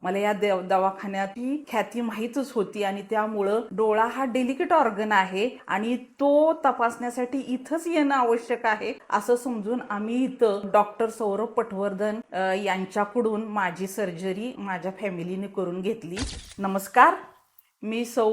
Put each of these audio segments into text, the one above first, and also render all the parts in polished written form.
मला या दवाखान्याची ख्याती माहीतच होती आणि त्यामुळं डोळा हा डेलिकेट ऑर्गन आहे आणि तो तपासण्यासाठी इथंच येणं आवश्यक आहे असं समजून आम्ही इथं डॉक्टर सौरभ पटवर्धन यांच्याकडून माझी सर्जरी माझ्या फॅमिलीने करून घेतली. नमस्कार, मी सौ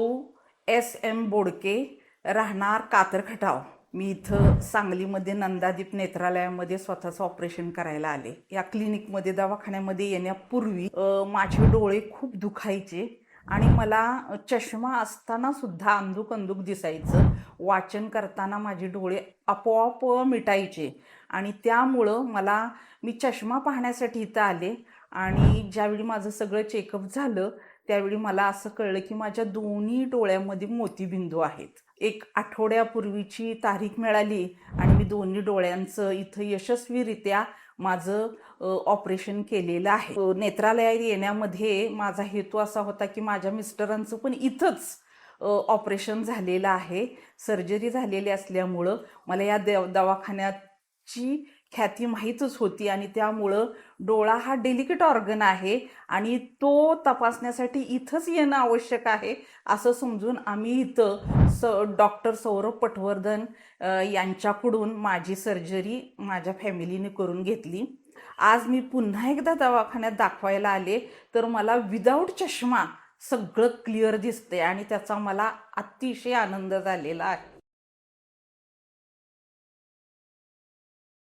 S.M. बोडके, राहणार कातरखटाव. मी इथं सांगलीमध्ये नंदादीप नेत्रालयामध्ये स्वतःचं ऑपरेशन करायला आले. या क्लिनिकमध्ये दवाखान्यामध्ये येण्यापूर्वी माझे डोळे खूप दुखायचे आणि मला चष्मा असताना सुद्धा अंधुक दिसायचं. वाचन करताना माझे डोळे आपोआप मिटायचे आणि त्यामुळं मी चष्मा पाहण्यासाठी इथं आले आणि ज्यावेळी माझं सगळं चेकअप झालं त्यावेळी मला असं कळलं की माझ्या दोन्ही डोळ्यामध्ये मोतीबिंदू आहेत. एक आठवड्यापूर्वीची तारीख मिळाली आणि मी दोन्ही डोळ्यांचं इथं यशस्वीरित्या माझं ऑपरेशन केलेलं आहे. नेत्रालयात येण्यामध्ये माझा हेतू असा होता की माझ्या मिस्टरांचं पण इथंच ऑपरेशन झालेलं आहे. सर्जरी झालेली असल्यामुळं मला या दवाखान्याची ख्याती माहीतच होती आणि त्यामुळं डोळा हा डेलिकेट ऑर्गन आहे आणि तो तपासण्यासाठी इथंच येणं आवश्यक आहे असं समजून आम्ही इथं डॉक्टर सौरभ पटवर्धन यांच्याकडून माझी सर्जरी माझ्या फॅमिलीने करून घेतली. आज मी पुन्हा एकदा दवाखान्यात दाखवायला आले तर मला विदाऊट चष्मा सगळं क्लिअर दिसते आणि त्याचा मला अतिशय आनंद झालेला आहे.